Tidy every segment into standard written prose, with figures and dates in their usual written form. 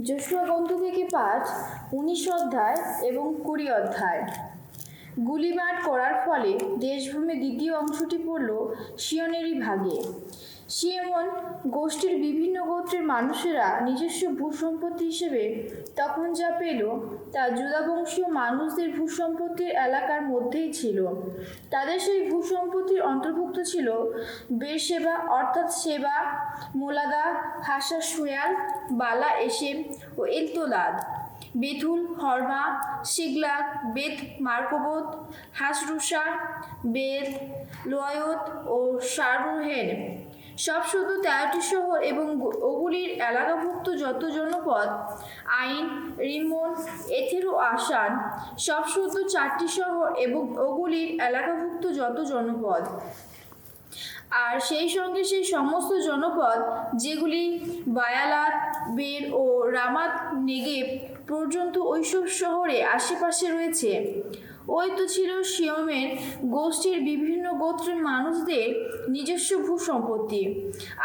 Joshua গ্রন্থ থেকে পাঠ 19 অধ্যায় এবং 20 অধ্যায়। গুলিবাট করার ফলে দেশভূমির দ্বিতীয় অংশটি পড়ল সিয়নেরই ভাগে। সিমেওন গোষ্ঠীর বিভিন্ন গোত্রের মানুষেরা নিজস্ব ভূসম্পত্তি হিসেবে তখন যা পেল তা জুদাবংশীয় মানুষদের ভূসম্পত্তির এলাকার মধ্যেই ছিল। তাদের সেই ভূসম্পত্তির অন্তর্ভুক্ত ছিল বেরশেবা অর্থাৎ সেবা, মোলাদা, হাসা সুয়াল, বালা এসেম ও এলতোলাদ, বেথুল, হরমা, সিগলাগ, বেত মার্কবোত, হাসরুসা, বেত লোয়ায়ত ও শারুহেন, সব শুধু 13টি শহর এবং ওগুলির এলাকাভুক্ত যত জনপদ, আইন, রিমন, এথের ও আসান, সব শুধু 4টি শহর এবং ওগুলির এলাকাভুক্ত যত জনপদ, আর সেই সঙ্গে সেই সমস্ত জনপদ যেগুলি বায়ালাত, বের ও রামাত নেগেব পর্যন্ত ওইসব শহরে আশেপাশে রয়েছে। ওই তো ছিল সিয়মের গোষ্ঠীর বিভিন্ন গোত্রের মানুষদের নিজস্ব ভূসম্পত্তি।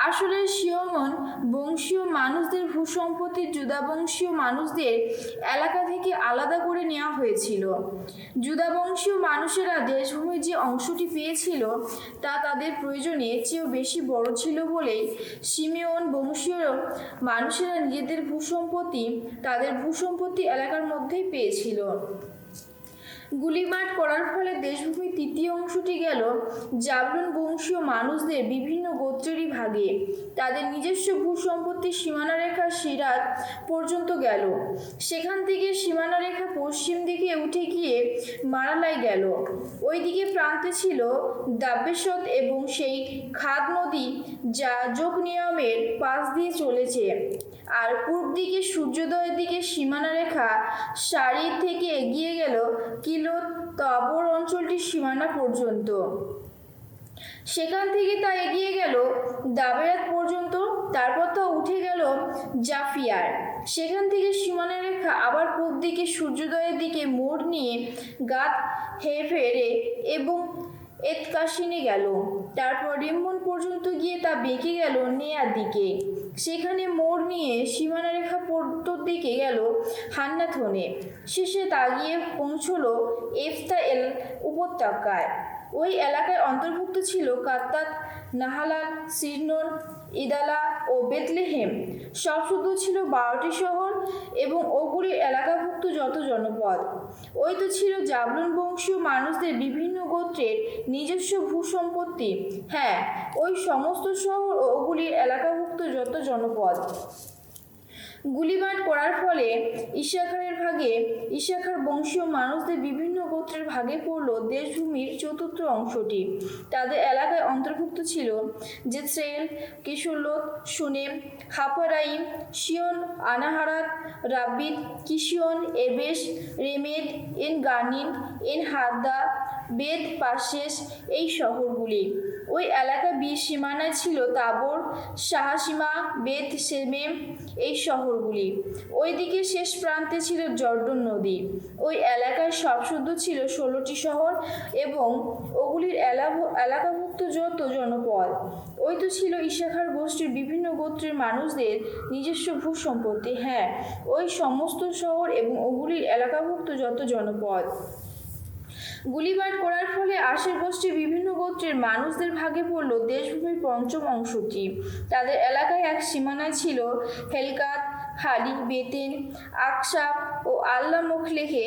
আসলে সিয়মন বংশীয় মানুষদের ভূসম্পত্তি জুদাবংশীয় মানুষদের এলাকা থেকে আলাদা করে নেওয়া হয়েছিল। জুদাবংশীয় মানুষেরা দেশভূমির যে অংশটি পেয়েছিল তা তাদের প্রয়োজনের চেয়েও বেশি বড় ছিল বলেই সিমেওন বংশীয় মানুষেরা নিজেদের ভূসম্পত্তি তাদের ভূসম্পত্তি এলাকার মধ্যেই পেয়েছিল। গুলিমাট করার ফলে দেশভূমির তৃতীয় অংশটি গেল জাবলুন বংশীয় মানুষদের বিভিন্ন গোত্রেরই ভাগে। তাদের নিজস্ব ভূসম্পত্তির সীমানারেখা সিরাত পর্যন্ত গেল। সেখান থেকে সীমানারেখা পশ্চিম দিকে উঠে গিয়ে মারালায় গেল। ওই দিকে প্রান্তে ছিল দাব্বেশত এবং সেই খাদ নদী যা যোগনিয়মের পাশ দিয়ে চলেছে, আর পূর্ব দিকে সূর্যোদয়ের দিকে সীমানারেখা সারি থেকে এগিয়ে গেল কিলত তাবর অঞ্চলটির সীমানা পর্যন্ত। সেখান থেকে তা এগিয়ে গেল দাবেরাত পর্যন্ত, তারপর তা উঠে গেল জাফিয়ার। সেখান থেকে সীমানারেখা আবার পূর্ব দিকে সূর্যোদয়ের দিকে মোড় নিয়ে গাত হেফেরে এবং এতকাশিনে গেল। তারপর রিম্মন পর্যন্ত গিয়ে তা বেঁকে গেল নেয়ার দিকে। সেখানে মোড় নিয়ে সীমানারেখা উত্তর দিকে গেল হান্নাথনে। শেষে তা গিয়ে পৌঁছল এফতা এল উপত্যকায়। ওই এলাকায় অন্তর্ভুক্ত ছিল কাত্তাত, নাহালাল, সিরনন, ইদালা ও বেতলেহেম, সব শুধু ছিল 12টি শহর এবং ওগুলির এলাকাভুক্ত যত জনপদ। ওই তো ছিল জাবলুন বংশীয় মানুষদের বিভিন্ন গোত্রের নিজস্ব ভূসম্পত্তি, হ্যাঁ, ওই সমস্ত শহর ও ওগুলির এলাকাভুক্ত যত জনপদ। গুলিবাট করার ফলে ইসাখারের ভাগে ইসাখার বংশীয় মানুষদের বিভিন্ন গোত্রের ভাগে পড়ল দেশভূমির চতুর্থ অংশটি। তাদের এলাকায় অন্তর্ভুক্ত ছিল জেত্রেল, কেশোলোত, সুনেম, হাপারাইম, শিয়ন, আনাহারাত, রাব্বিত, কিশিয়ন, এবেশ, রেমেদ, এন গানিন, এন হাদ্দা, বেদ পাশেস, এই শহরগুলি। ওই এলাকা সীমানায় ছিল তাবর, শাহাসীমা, বেত সেমেম, এই শহরগুলি। ওই দিকে শেষ প্রান্তে ছিল জর্ডন নদী। ওই এলাকায় সবশুদ্ধ ছিল 16টি শহর এবং ওগুলির এলাকাভুক্ত যত জনপদ। ওই তো ছিল ইসাখার গোষ্ঠীর বিভিন্ন গোত্রের মানুষদের নিজস্ব ভূসম্পত্তি, হ্যাঁ, ওই সমস্ত শহর এবং ওগুলির এলাকাভুক্ত যত জনপদ। গুলিবাট করার ফলে আশের গোষ্ঠীর বিভিন্ন গোত্রের মানুষদের ভাগে পড়ল দেশভূমির পঞ্চম অংশটি। তাদের এলাকায় এক সীমানায় ছিল হেলকাত, হালি, বেতেন, আকসাব ও আল্লা মুখলেহে,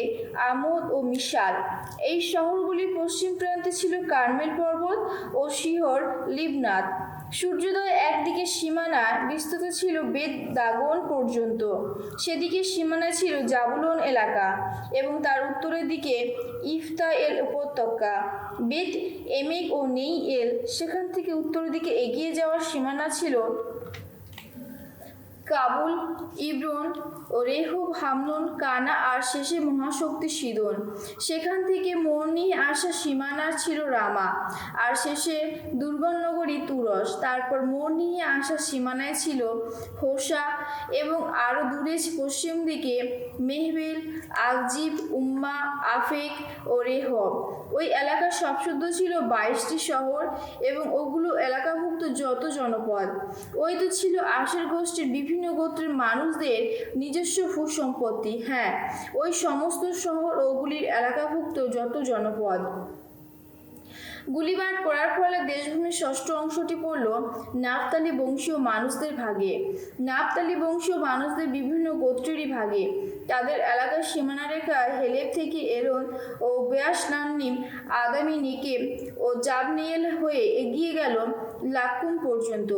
আমোদ ও মিশাল। এই শহরগুলির পশ্চিম প্রান্তে ছিল কার্মেল পর্বত ও শিহর লিবনাত। সূর্যোদয় একদিকে সীমানা বিস্তৃত ছিল বেত দাগন পর্যন্ত। সেদিকে সীমানায় ছিল জাবুলন এলাকা এবং তার উত্তরের দিকে ইফতা এল উপত্যকা, বেত এমেক ও নেই এল। সেখান থেকে উত্তরের দিকে এগিয়ে যাওয়ার সীমানা ছিল কাবুল, ইব্রন ও রেহুব, হামনন, কানা, আর শেষে মহাশক্তি সিদন। সেখান থেকে মোড় নিয়ে আসা সীমানা ছিল রামা, আর শেষে দুর্গম নগরী তুরস। তারপর মোড় নিয়ে আসা সীমানায় ছিল হোসা এবং আরও দূরে পশ্চিম দিকে মেহবেল, আকজিব, উম্মা, আফেক ও রেহব। ওই এলাকার সবশুদ্ধ ছিল 22টি শহর এবং ওগুলো এলাকাভুক্ত যত জনপদ। ওই তো ছিল আশের গোষ্ঠীর বিভিন্ন বিভিন্ন গোত্রের মানুষদের নিজস্ব ভূসম্পত্তি। হ্যাঁ, ওই সমস্ত শহর ওগুলির এলাকাভুক্ত যত জনপদ। গুলিবাট করার ফলে দেশভূমির ষষ্ঠ অংশটি পড়ল নাফতালি বংশীয় মানুষদের ভাগে। নাফতালি বংশীয় মানুষদের বিভিন্ন গোত্রেরই ভাগে। তাদের এলাকার সীমানারেখা হেলেব থেকে এরন ও বেয়াসনান্নিম, আদামি নেকেব ও জাবনিয়েল হয়ে এগিয়ে গেল লাক্কুম পর্যন্ত।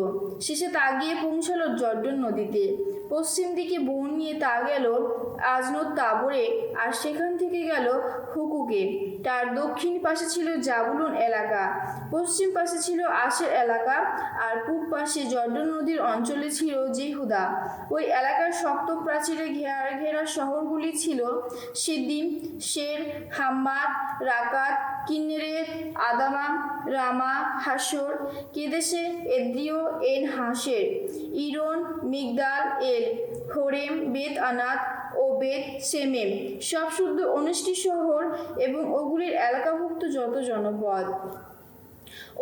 শেষে তা গিয়ে পৌঁছালো জর্ডন নদীতে। পশ্চিম দিকে বন নিয়ে তা গেল আজনোত তাবরে, আর সেখান থেকে গেল হুকুকে। তার দক্ষিণ পাশে ছিল জাবুলন এলাকা, পশ্চিম পাশে ছিল আশের এলাকা, আর পূব পাশে জর্ডন নদীর অঞ্চলে ছিল জেহুদা। ওই এলাকার শক্ত প্রাচীরে ঘেরা শহরগুলি ছিল সিদ্দিম, শের, হাম্মাদ, রাকাত, কিন্নেরেত, আদামা, রামা, হাসর, কেদেশে, এদ্রিও, এন হাসের, ইরন, মিগদাল, এল, হোরেম, বেত আনাত ও বেত সেমেম, সব শুদ্ধ 19টি শহর এবং ওগুলির এলাকাভুক্ত যত জনপদ।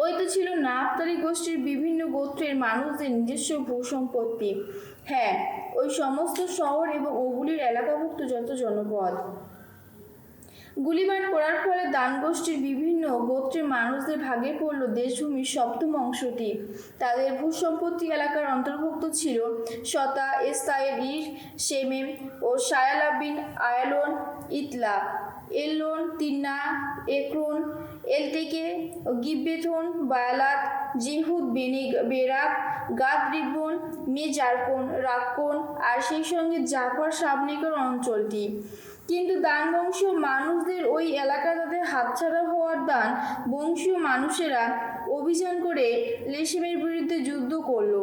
ওই তো ছিল নাফতালি গোষ্ঠীর বিভিন্ন গোত্রের মানুষদের নিজস্ব ভূসম্পত্তি। হ্যাঁ, ওই সমস্ত শহর এবং ওগুলির এলাকাভুক্ত যত জনপদ। গুলিবাট করার ফলে দান গোষ্ঠীর বিভিন্ন গোত্রের মানুষদের ভাগে পড়ল দেশভূমির সপ্তম অংশটি। তাদের ভূসম্পত্তি এলাকার অন্তর্ভুক্ত ছিল শতা, এস্তায়েল, ইর, শেমেম ও শায়ালাবিন, আয়ালন, ইতলা, এল্লোন, তিন্না, একরোন, এলতেকে, গিব্বেথন, বায়ালাত, জেহুদ, বেরাক, গাদ রিব্বন, মেজারকোন, রাক্কোন, আর সেই সঙ্গে জাফর সাবনেকর অঞ্চলটি। কিন্তু দান বংশীয় মানুষদের ওই এলাকা তাদের হাতছাড়া হওয়ার দান বংশীয় মানুষেরা অভিযান করে লেশেমের বিরুদ্ধে যুদ্ধ করলো।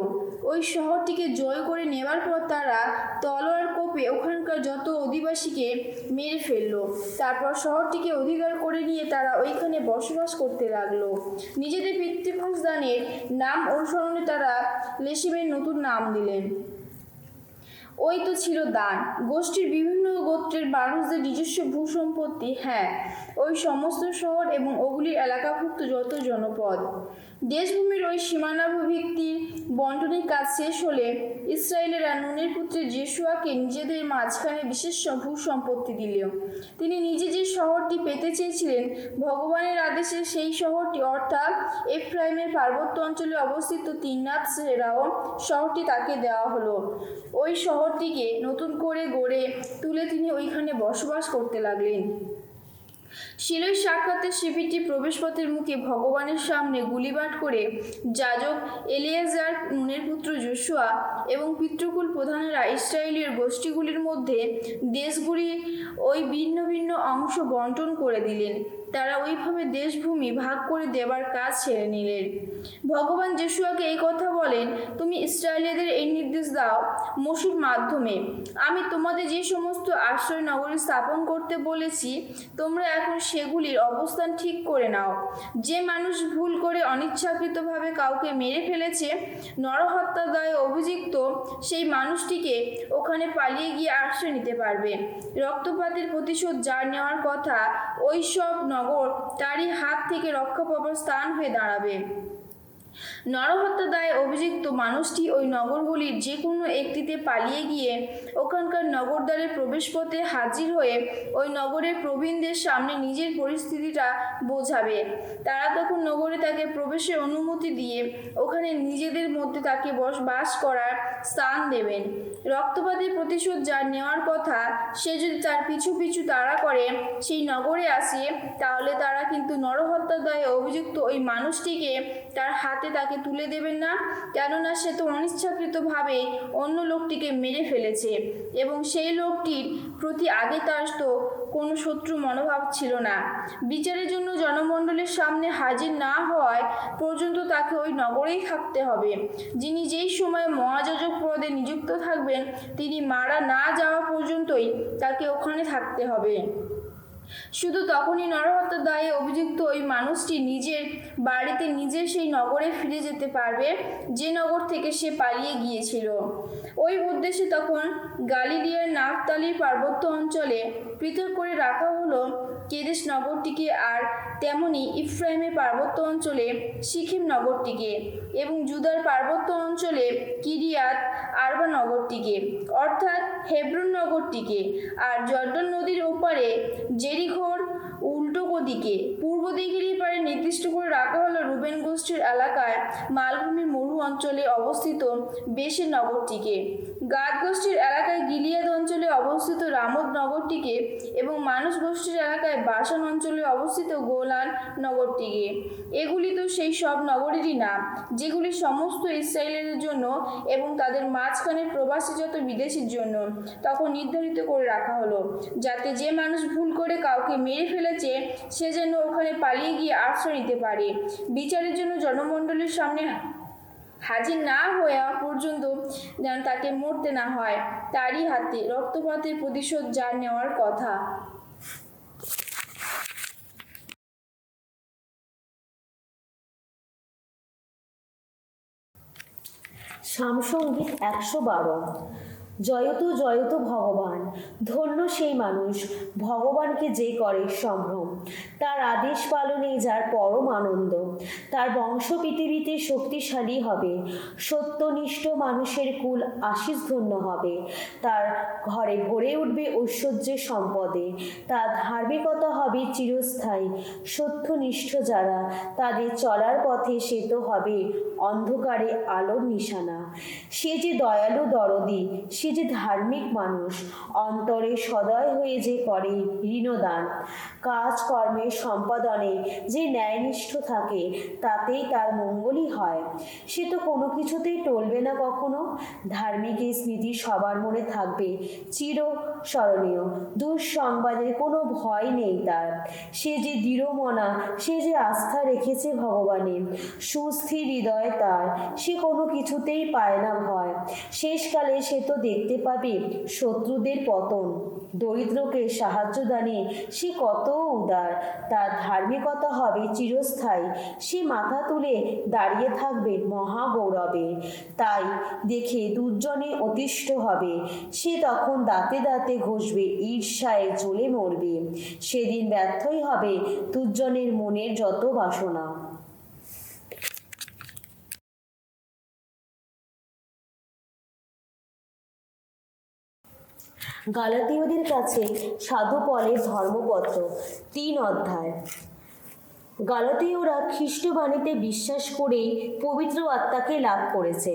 ওই শহরটিকে জয় করে নেবার পর তারা তলোয়ার কোপে ওখানকার যত অধিবাসীকে মেরে ফেললো। তারপর শহরটিকে অধিকার করে নিয়ে তারা ওইখানে বসবাস করতে লাগলো। নিজেদের পিতৃপুরুষ দানের নাম অনুসরণে তারা লেশেমের নতুন নাম দিলেন। ওই তো ছিল দান গোষ্ঠীর বিভিন্ন গোত্রের মানুষদের নিজস্ব ভূসম্পত্তি। হ্যাঁ, ওই সমস্ত শহর এবং ওগুলির এলাকাভুক্ত যত জনপদ। দেশভূমির ওই সীমানাভিত্তির বন্টনের কাজ শেষ হলে ইসরায়েলেরা নুনের পুত্র জেশুয়াকে নিজেদের মাঝখানে বিশেষ ভূসম্পত্তি দিল। তিনি নিজে যে শহরটি পেতে চেয়েছিলেন, ভগবানের আদেশে সেই শহরটি অর্থাৎ এফ্রাইমের পার্বত্য অঞ্চলে অবস্থিত তিন্নাত সেরাও শহরটি তাকে দেওয়া হলো। ওই শহরটিকে নতুন করে গড়ে তুলে তিনি ওইখানে বসবাস করতে লাগলেন। শিলোয় সাক্ষাতের শিবিরটি প্রবেশপথের মুখে ভগবানের সামনে গুলিবাট করে যাজক এলিয়েজার, নুনের পুত্র যোশুয়া এবং পিতৃকুল প্রধানেরা ইসরায়েলীয় গোষ্ঠীগুলির মধ্যে দেশগুলির ওই ভিন্ন ভিন্ন অংশ বন্টন করে দিলেন। তারা ওইভাবে দেশভূমি ভাগ করে দেবার কাজ ছেড়ে নিলেন। ভগবান যোশুয়াকে এই কথা বলেন, তুমি ইসরায়েলীদের এই নির্দেশ দাও মোশির মাধ্যমে, আমি তোমাদের যে সমস্ত আশ্রয় নগরী স্থাপন করতে বলেছি তোমরা এখন সেগুলির অবস্থান ঠিক করে নাও। যে মানুষ ভুল করে অনিচ্ছাকৃতভাবে কাউকে মেরে ফেলেছে, নরহত্যার দায়ে অভিযুক্ত, সেই মানুষটিকে ওখানে পালিয়ে গিয়ে আশ্রয় নিতে পারবে। রক্তপাতের প্রতিশোধ যার নেওয়ার কথা, ওই সব নগর তারই হাত থেকে রক্ষা পাবার স্থান হয়ে দাঁড়াবে। নরহত্যা দায়ে অভিযুক্ত মানুষটি ওই নগরগুলির যে কোনো একটিতে পালিয়ে গিয়ে ওখানকার নগরদ্বারের প্রবেশপথে হাজির হয়ে ওই নগরের প্রবীণদের সামনে নিজের পরিস্থিতিটা বোঝাবে। তারা তখন নগরে তাকে প্রবেশের অনুমতি দিয়ে ওখানে নিজেদের মধ্যে তাকে বাস করার স্থান দেবেন। রক্তপাতের প্রতিশোধ যার নেওয়ার কথা, সে যদি তার পিছু পিছু তাড়া করে সেই নগরে আসে, তাহলে তারা কিন্তু নরহত্যার দায়ে অভিযুক্ত ওই মানুষটিকে তার হাতে তাকে তুলে দেবেন না, কেননা সে তো অনিচ্ছাকৃতভাবে অন্য লোকটিকে মেরে ফেলেছে এবং সেই লোকটির প্রতি আগে তার তো কোনো শত্রু মনোভাব ছিল না। বিচারের জন্য জনমণ্ডলের সামনে হাজির না হওয়ায় পর্যন্ত তাকে ওই নগরেই থাকতে হবে। যিনি যেই সময় মহাযাজক পদে নিযুক্ত থাকবেন, তিনি মারা না যাওয়া পর্যন্তই তাকে ওখানে থাকতে হবে। শুধু তখনই নরহত্যার দায়ে অভিযুক্ত ওই মানুষটি নিজের বাড়িতে নিজে সেই নগরে ফিরে যেতে পারবে যে নগর থেকে সে পালিয়ে গিয়েছিল। ওই উদ্দেশ্যে তখন গালিলিয়ার নাফতালির পার্বত্য অঞ্চলে পৃথক করে রাখা হলো কেদেশ নগরটিকে, আর তেমনি ইফ্রাইমের পার্বত্য অঞ্চলে সিকিম নগরটিকে এবং জুদার পার্বত্য অঞ্চলে কিরিয়াত আরবা নগরটিকে অর্থাৎ হেব্রন নগরটিকে, আর জর্ডন নদীর ওপারে জেরিখোর উল্টো দিকে পূর্ব দিকের পারে নির্দিষ্ট করে রাখা হলো রুবেন গোষ্ঠীর এলাকায় মালভূমির মরু অঞ্চলে অবস্থিত বেশের নগরটিকে, গাদ গোষ্ঠীর এলাকায় গিলিয়াদ অঞ্চলে অবস্থিত রামদ নগরটিকে এবং মানুষ গোষ্ঠীর এলাকায় বাসান অঞ্চলে অবস্থিত গোলান নগরটিকে। এগুলি তো সেই সব নগরেরই নাম যেগুলি সমস্ত ইসরায়েলের জন্য এবং তাদের মাঝখানে প্রবাসী যত বিদেশির জন্য তখন নির্ধারিত করে রাখা হলো, যাতে যে মানুষ ভুল করে কাউকে মেরে ফেলেছে সে যেন ওখানে পালিয়ে গিয়ে আশ্রয় নিতে পারে, বিচারের জন্য জনমণ্ডলীর সামনে হাজির না হওয়া পর্যন্ত যেন তাকে মরতে না হয়, তারই হাতে রক্তপাতের প্রতিশোধ যার নেওয়ার কথা। সামসঙ্গীত 112। জয়তু জয়তু ভগবান, ধন্য সেই মানুষ ভগবানকে যে করে সম্ভ্রম, তার আদেশ পালনে যার পরম আনন্দ, তার বংশ পৃথিবীতে শক্তিশালী হবে, সত্যনিষ্ঠ মানুষের কুল আশীষ ধন্য হবে, তার ঘরে ভরে উঠবে ঐশ্বর্যের সম্পদে, তার ধার্মিকতা হবে চিরস্থায়ী, সত্যনিষ্ঠ যারা তাদের চলার পথে সে তো হবে অন্ধকারে আলোর নিশানা। সে যে দয়ালু দরদি, সে যে ধার্মিক মানুষ, অন্তরে সদয় হয়ে যে করে ঋণদান, কাজ কর্মের সম্পাদনে যে ন্যায়নিষ্ঠ থাকে তাতেই তার মঙ্গলই হয়। সে তো কোনো কিছুতেই টলবে না কখনো, ধার্মিকের স্মৃতি সবার মনে থাকবে চির স্মরণীয়, দুঃসংবাদের কোনো ভয় নেই তার। সে যে দৃঢ়মনা, সে যে আস্থা রেখেছে ভগবানের, সুস্থির হৃদয় তার, সে কোনো কিছুতেই পায় না ভয়। শেষকালে সে তো দেখতে পাবে শত্রুদের পতন, দরিদ্রকে সাহায্য দানে সে কত উদার, তার ধার্মিকতা হবে চিরস্থায়ী, সে মাথা তুলে দাঁড়িয়ে থাকবে মহাগৌরবে। তাই দেখে দুর্জনে অতিষ্ঠ হবে, সে তখন দাঁতে দাঁতে ঘষবে, ঈর্ষায় জ্বলে মরবে, সেদিন ব্যর্থই হবে দুর্জনের মনের যত বাসনা। গালাতীয়দের কাছে সাধু পলের ধর্মপত্র 3 অধ্যায়। গালাতীয়রা খ্রিস্টবাণীতে বিশ্বাস করেই পবিত্র আত্মাকে লাভ করেছে।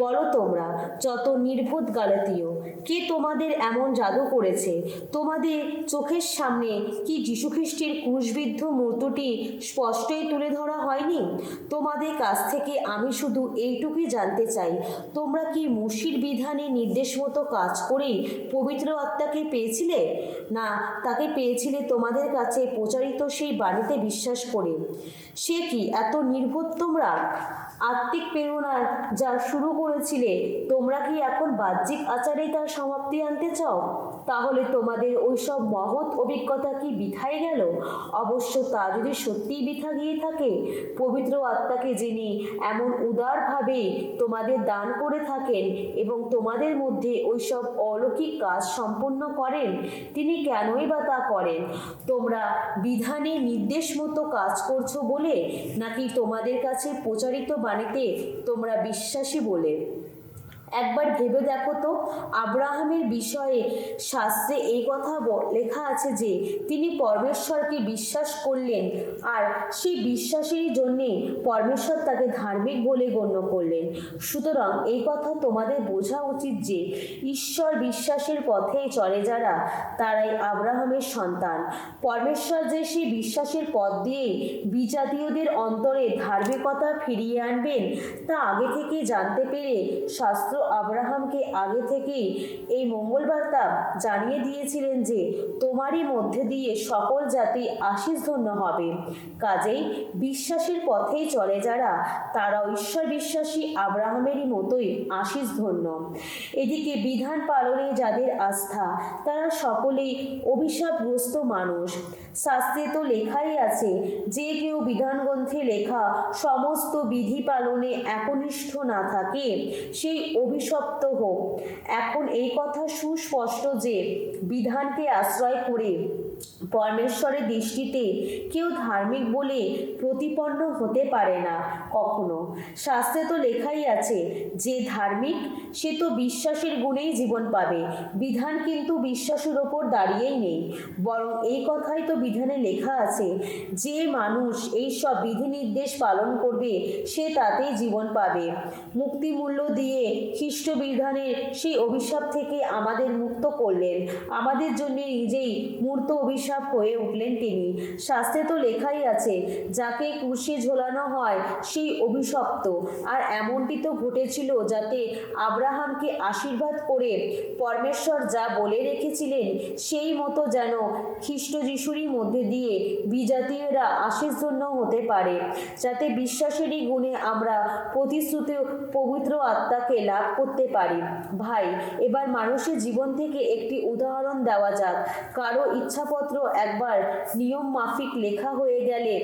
বলো তোমরা যত নির্বোধ গালাতীয়, কে তোমাদের এমন জাদু করেছে? তোমাদের চোখের সামনে কি যীশুখ্রিস্টের ক্রুশবিদ্ধ মূর্তিটি স্পষ্টই তুলে ধরা হয়নি? তোমাদের কাছ থেকে আমি শুধু এইটুকুই জানতে চাই, তোমরা কি মুশির বিধানের নির্দেশ মতো কাজ করেই পবিত্র আত্মাকে পেয়েছিলে, না তাকে পেয়েছিলে তোমাদের কাছে প্রচারিত সেই বাণীতে বিশ্বাস করে? সে কি এত নির্বোধ তোমরা? আত্মিক প্রেরণার যা শুরু করেছিলে, তোমরা কি এখন বাহ্যিক আচারেই তার সমাপ্তি আনতে চাও? তাহলে তোমাদের ওইসব মহৎ অভিজ্ঞতা কি বৃথায় গেল? অবশ্য তা যদি সত্যিই বৃথা গিয়ে থাকে, পবিত্র আত্মাকে যিনি এমন উদারভাবে তোমাদের দান করে থাকেন এবং তোমাদের মধ্যে ওইসব অলৌকিক কাজ সম্পন্ন করেন, তিনি কেনই বা তা করেন? তোমরা বিধানের নির্দেশ মতো কাজ করছো বলে, নাকি তোমাদের কাছে প্রচারিত বাণীতে তোমরা বিশ্বাসী বলে? একবার ভেবে দেখো তো, আব্রাহামের বিষয়ে শাস্ত্রে এই কথা লেখা আছে যে তিনি পরমেশ্বরকে বিশ্বাস করলেন, আর সেই বিশ্বাসেরই জন্যে পরমেশ্বর তাকে ধার্মিক বলে গণ্য করলেন। সুতরাং এই কথা তোমাদের বোঝা উচিত যে ঈশ্বর বিশ্বাসের পথেই চলে যারা, তারাই আব্রাহামের সন্তান। পরমেশ্বর যে সেই বিশ্বাসের পথ দিয়েই বিজাতীয়দের অন্তরে ধার্মিকতা ফিরিয়ে আনবেন তা আগে থেকেই জানতে পেরে শাস্ত্র আব্রাহামকে আগে থেকেই এই মঙ্গলবার্তা জানিয়ে দিয়েছিলেন যে তোমারই মধ্যে দিয়ে সকল জাতি আশীষ ধন্য হবে। কাজেই বিশ্বাসের পথেই চলে যারা, তারাও ঈশ্বর বিশ্বাসী আব্রাহামেরই মতোই আশীষ ধন্য। এদিকে বিধান পালনে যাদের আস্থা, তারা সকলেই অভিশাপগ্রস্ত মানুষ। শাস্ত্রে তো লেখাই আছে, যে কেউ বিধানগ্রন্থে লেখা সমস্ত বিধি পালনে একনিষ্ঠ না থাকে সেই অভিশপ্ত হোক। এখন এই কথা সুস্পষ্ট যে বিধানকে আশ্রয় করে পরমেশ্বরের দৃষ্টিতে কেউ ধার্মিক বলে প্রতিপন্ন হতে পারে না কখনো। শাস্ত্রে তো লেখাই আছে যে ধার্মিক সে তো বিশ্বাসের গুণেই জীবন পাবে। বিধান কিন্তু বিশ্বাসের ওপর দাঁড়িয়েই নেই, বরং এই কথাই তো বিধানে লেখা আছে যে মানুষ এই সব বিধিনির্দেশ পালন করবে সে তাতেই জীবন পাবে। মুক্তি মূল্য দিয়ে খ্রিস্ট বিধানের সেই অভিশাপ থেকে আমাদের মুক্ত করলেন, আমাদের জন্য নিজেই মূর্ত অভিশাপ হয়ে উঠলেন তিনি। শাস্ত্রে তো লেখাই আছে যাকে ক্রুশে ঝোলানো হয় সেই অভিশপ্ত। আর এমনটি তো ঘটেছিল যাতে আব্রাহামকে আশীর্বাদ করে পরমেশ্বর যা বলে রেখেছিলেন সেই মতো যেন খ্রিস্ট যিশুরই মধ্যে দিয়ে বিজাতীয়রা আশীর্ষধন্য হতে পারে, যাতে বিশ্বাসেরই গুণে আমরা প্রতিশ্রুত পবিত্র আত্মাকে লাভ করতে পারি। ভাই, এবার মানুষের জীবন থেকে একটি উদাহরণ দেওয়া যাক। কারো ইচ্ছাপত্র একবার নিয়ম মাফিক লেখা হয়ে গেলে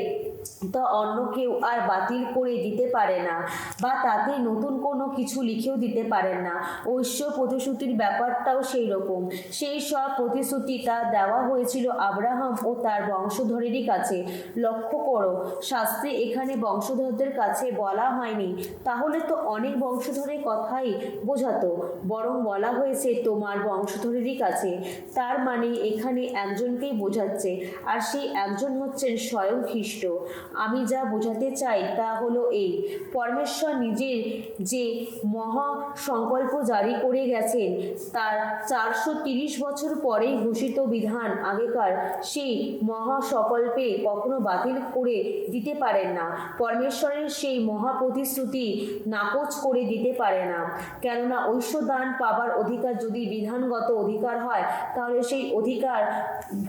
তা অন্য কেউ আর বাতিল করে দিতে পারে না, বা তাতে নতুন কোনো কিছু লিখেও দিতে পারেন না। ঐশ্য প্রতিশ্রুতির ব্যাপারটাও সেই রকম। সেই সব প্রতিশ্রুতি তা দেওয়া হয়েছিল আব্রাহাম ও তার বংশধরেরই কাছে। লক্ষ্য করো, শাস্ত্রে এখানে বংশধরদের কাছে বলা হয়নি, তাহলে তো অনেক বংশধরের কথাই বোঝাতো, বরং বলা হয়েছে তোমার বংশধরেরই কাছে। তার মানে এখানে একজনকেই বোঝাচ্ছে, আর সেই একজন হচ্ছেন স্বয়ং খ্রিস্ট। আমি যা বোঝাতে চাই তা হলো এই, পরমেশ্বর নিজের যে মহা সংকল্প জারি করে গেছেন তার 430 বছর পরেই ঘোষিত বিধান আগেকার সেই মহা সংকল্পে কখনো বাতিল করে দিতে পারেন না। পরমেশ্বরের সেই মহা প্রতিশ্রুতি নাকচ করে দিতে পারে না, কেননা ঐশ্য দান পাবার অধিকার যদি বিধানগত অধিকার হয় তাহলে সেই অধিকার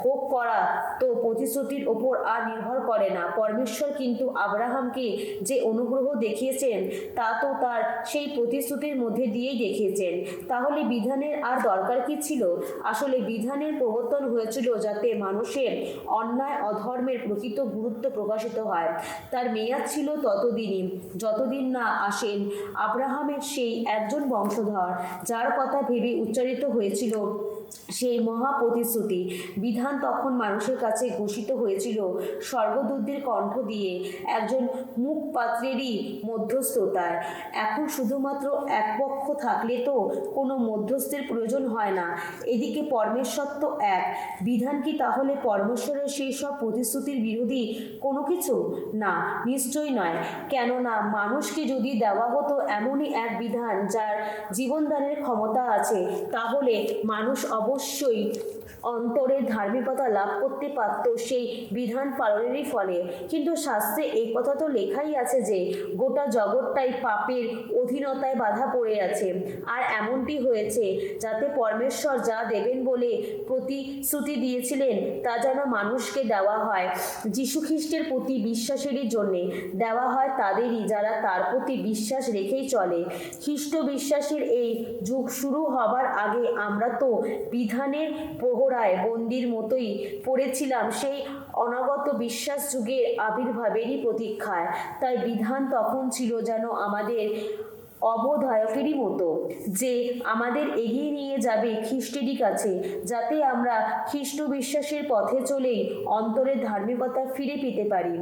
ভোগ করা তো প্রতিশ্রুতির ওপর আর নির্ভর করে না। পরমেশ্বর কিন্তু আব্রাহামকে যে অনুগ্রহ দেখিয়েছেন তা তো তার সেই প্রতিশ্রুতির মধ্যে দিয়েই দেখিয়েছেন। তাহলে বিধানের আর দরকার কি ছিল? আসলে বিধানের প্রবর্তন হয়েছিল যাতে মানুষের অন্যায় অধর্মের প্রকৃত গুরুত্ব প্রকাশিত হয়। তার মেয়াদ ছিল ততদিনই যতদিন না আসেন আব্রাহামের সেই একজন বংশধর যার কথা ভেবে উচ্চারিত হয়েছিল সেই মহা প্রতিশ্রুতি। বিধান তখন মানুষের কাছে ঘোষিত হয়েছিল স্বর্গদূতদের কণ্ঠ দিয়ে, একজন মুখপাত্রেরই মধ্যস্থতায়। এখন শুধুমাত্র এক পক্ষ থাকলে তো কোনো মধ্যস্থের প্রয়োজন হয় না। এদিকে পরমেশ্বর তো এক। বিধান কি তাহলে পরমেশ্বরের সেই সব প্রতিশ্রুতির বিরোধী কোনো কিছু? না, নিশ্চয়ই নয়। কেননা মানুষকে যদি দেওয়া হতো এমনই এক বিধান যার জীবনদানের ক্ষমতা আছে, তাহলে মানুষ অবশ্যই অন্তরের ধার্মিকতা লাভ করতে পারত সেই বিধান পালনেরই ফলে। কিন্তু শাস্ত্রে এই কথা তো লেখাই আছে যে গোটা জগৎটাই পাপের অধীনতায় বাধা পড়ে আছে। আর এমনটি হয়েছে যাতে পরমেশ্বর যা দেবেন বলে প্রতিশ্রুতি দিয়েছিলেন তা যেন মানুষকে দেওয়া হয় যীশুখ্রিস্টের প্রতি বিশ্বাসেরই জন্যে, দেওয়া হয় তাদেরই যারা তার প্রতি বিশ্বাস রেখেই চলে। খ্রিস্ট বিশ্বাসের এই যুগ শুরু হবার আগে আমরা তো বিধানের প্রহরায় বন্দির মতোই পড়েছিলাম সেই অনাগত বিশ্বাস যুগের আবির্ভাবেরই প্রতীক্ষায়। তাই বিধান তখন ছিল যেন আমাদের অবোধায়কেরই মতো, যে আমাদের এগিয়ে নিয়ে যাবে খ্রিস্টেরই কাছে, যাতে আমরা খ্রিস্ট বিশ্বাসের পথে চলেই অন্তরের ধার্মিকতা ফিরে পেতে পারি।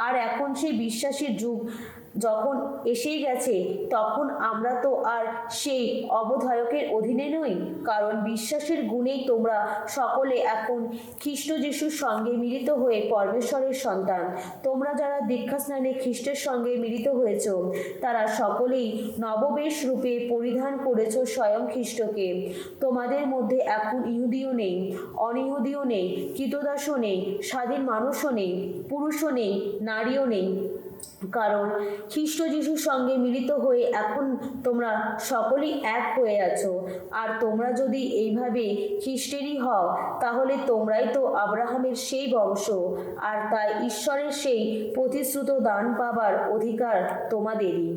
আর এখন সেই বিশ্বাসের যুগ যখন এসেই গেছে তখন আমরা তো আর সেই অবোধায়কের অধীনে নই, কারণ বিশ্বাসের গুণেই তোমরা সকলে এখন খ্রিস্ট যিশুর সঙ্গে মিলিত হয়ে পরমেশ্বরের সন্তান। তোমরা যারা দীক্ষাস্নানে খ্রিস্টের সঙ্গে মিলিত হয়েছ তারা সকলেই নববেশ রূপে পরিধান করেছ স্বয়ং খ্রিস্টকে। তোমাদের মধ্যে এখন ইহুদিও নেই, অনিহুদিও নেই, কৃতদাসও নেই, স্বাধীন মানুষও নেই, পুরুষও নেই, নারীও নেই, কারণ খ্রিস্ট যিশুর সঙ্গে মিলিত হয়ে এখন তোমরা সকলেই এক হয়ে আছো। আর তোমরা যদি এইভাবে খ্রিস্টেরই হও তাহলে তোমরাই তো আব্রাহামের সেই বংশ, আর তাই ঈশ্বরের সেই প্রতিশ্রুত দান পাবার অধিকার তোমাদেরই।